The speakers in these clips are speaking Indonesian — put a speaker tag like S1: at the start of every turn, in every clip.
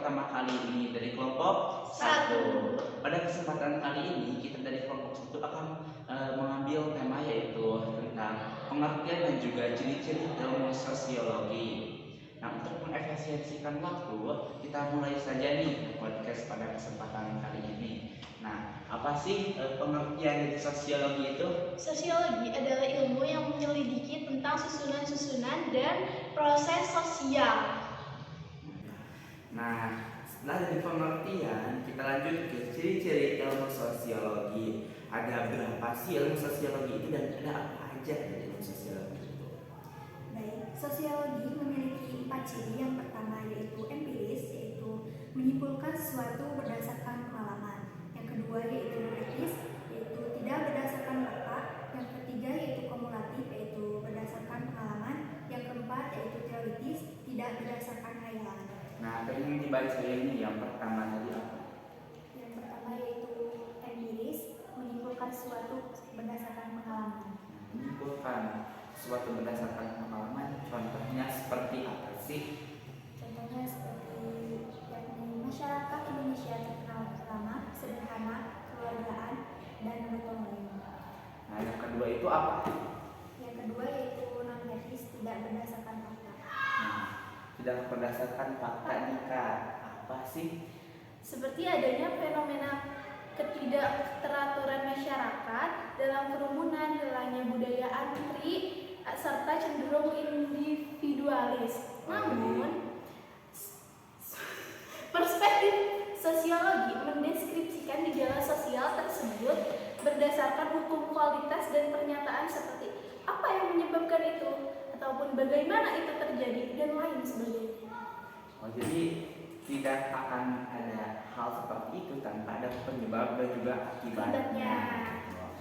S1: pertama kali ini dari kelompok 1. Pada kesempatan kali ini kita dari kelompok 1 akan mengambil tema yaitu tentang pengertian dan juga ciri-ciri ilmu sosiologi. Nah, untuk mengefisiensikan waktu, kita mulai saja nih podcast pada kesempatan kali ini. Nah, apa sih pengertian dari sosiologi itu?
S2: Sosiologi adalah ilmu yang menyelidiki tentang susunan-susunan dan proses sosial.
S1: Nah, setelah dari pengertian, kita lanjut ke ciri-ciri ilmu sosiologi. Ada berapa sih ilmu sosiologi itu dan ada apa aja dari ilmu sosiologi itu?
S3: Baik, sosiologi memiliki 4 ciri. Yang pertama yaitu empiris, yaitu menyimpulkan sesuatu berdasarkan pengalaman. Yang kedua yaitu numeris, yaitu tidak berdasarkan fakta. Yang ketiga yaitu kumulatif, yaitu berdasarkan pengalaman. Yang keempat yaitu teoritis, tidak berdasarkan hayalan.
S1: Nah, pengen dibaca ini yang pertama tadi apa?
S3: Yang pertama yaitu empiris, menyimpulkan sesuatu berdasarkan pengalaman.
S1: Menyimpulkan suatu berdasarkan pengalaman, contohnya seperti apa sih?
S3: Contohnya seperti yakni masyarakat Indonesia terkenal ramah, sederhana, kekeluargaan, dan gotong royong.
S1: Nah, yang kedua itu apa?
S3: Yang kedua yaitu non-medis, tidak berdasarkan fakta.
S1: Nah, tidak berdasarkan fakta nikah. Apa sih?
S2: Seperti adanya fenomena ketidakteraturan masyarakat dalam kerumunan, hilangnya budaya antri, serta cenderung individualis. Namun, perspektif sosiologi mendeskripsikan gejala sosial tersebut berdasarkan hukum kualitas dan pernyataan seperti apa yang menyebabkan itu, ataupun bagaimana itu terjadi, dan lain sebagainya.
S1: Oh, jadi tidak akan ada hal seperti itu tanpa ada penyebab dan juga akibatnya.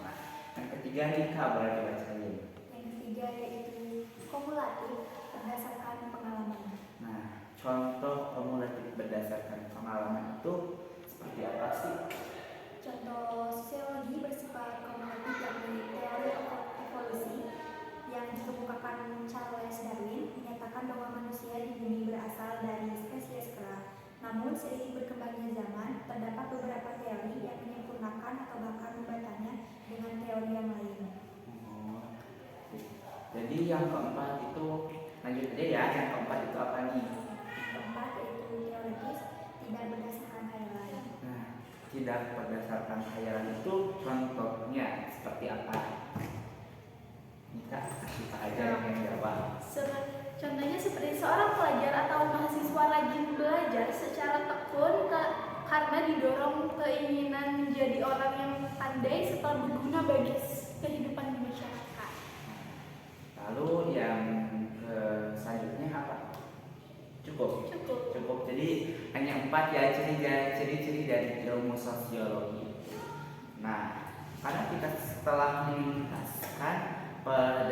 S1: Nah, yang ketiga nikah boleh dibacain.
S3: Yang ketiga yaitu kumulatif, berdasarkan pengalaman.
S1: Nah, contoh kumulatif berdasarkan pengalaman itu seperti apa sih?
S3: Contoh sosiologi bersifat kumulatif yakni teori evolusi yang dikemukakan Charles Darwin menyatakan bahwa manusia di bumi berasal dari spesies kera. Namun seiring berkembangnya zaman, terdapat beberapa teori yang menyempurnakan atau bahkan membantahnya dengan teori yang lain.
S1: Oh, jadi yang keempat itu lanjut aja ya. Yang keempat itu apa nih?
S3: Yang keempat yaitu teoritis, tidak berdasarkan hayalan.
S1: Nah, tidak berdasarkan khayalan itu contohnya seperti apa? Nikah kita aja yang jawab.
S2: Contohnya seperti seorang pelajar atau mahasiswa rajin belajar secara tekun karena didorong keinginan menjadi orang yang pandai serta berguna bagi kehidupan di masyarakat.
S1: Lalu yang selanjutnya apa? Cukup. Jadi hanya 4 ya ciri-ciri dari ilmu sosiologi. Nah, karena kita setelah menuntaskan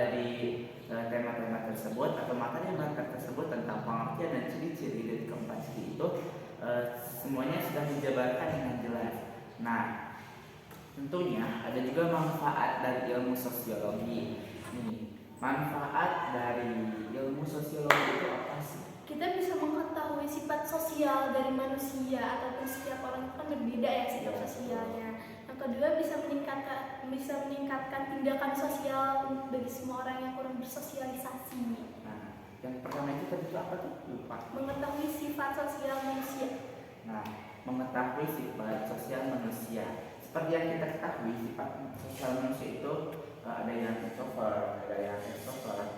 S1: dari tema-tema tersebut atau materi-materi tersebut tentang pengertian dan ciri-ciri dari keempat ciri itu semuanya sudah dijabarkan dengan jelas. Nah, tentunya ada juga manfaat dari ilmu sosiologi. Manfaat dari ilmu sosiologi itu apa sih?
S2: Kita bisa mengetahui sifat sosial dari manusia, ataupun setiap orang kan berbeda ya sifat sosialnya. Yang kedua bisa meningkatkan tindakan sosial bagi semua orang yang kurang bersosialisasi.
S1: Nah, yang pertama itu tadi apa tuh? Lupa.
S2: Mengetahui sifat sosial manusia.
S1: Nah, mengetahui sifat sosial manusia. Seperti yang kita ketahui, sifat sosial manusia itu ada yang introvert, ada yang extrovert.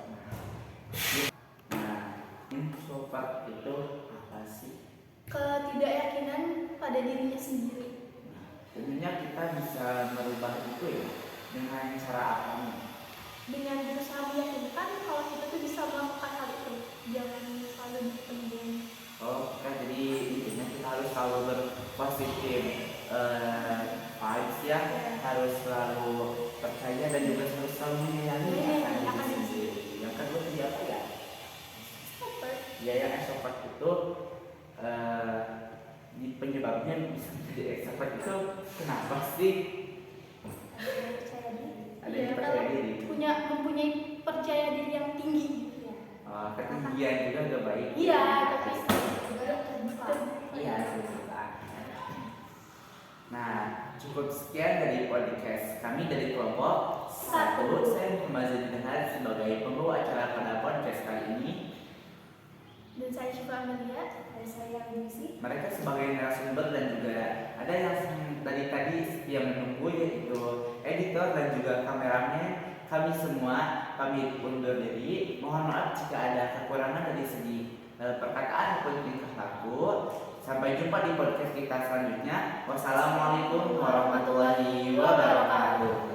S1: Nah, introvert itu apa sih?
S2: Ketidakyakinan pada dirinya sendiri.
S1: Tentunya kita bisa merubah itu ya dengan cara apa nih?
S2: Dengan berusaha meyakinkan kalau kita tuh bisa melakukan hal itu. Jangan selalu dipendam.
S1: Oh, kan jadi intinya kita harus selalu berpositif vibes ya, harus selalu percaya dan juga harus selalu menyayangi akan diri sendiri. Yang kedua tadi apa ya? Ya, yang extrovert itu di penyebabnya bisa menjadi extrovert itu kenapa sih? Ada yang percaya diri.
S2: Mempunyai percaya diri yang tinggi.
S1: Ketinggian juga gak baik.
S2: Iya, tapi
S1: Iya, cukup sekian dari podcast kami dari kelompok
S2: Satu.
S1: Saya Muhammad Zaidin Dahar sebagai pembawa acara pada podcast kali ini.
S2: Dan saya Syifa Amelia.
S3: Dan saya Winisi.
S1: Mereka sebagai narasumber dan juga ada yang dari tadi setia menunggu yaitu editor dan juga kameramen. Kami semua pamit undur diri. Mohon maaf jika ada kekurangan dari segi perkataan maupun tingkah laku. Sampai jumpa di podcast kita selanjutnya. Wassalamualaikum warahmatullahi wabarakatuh.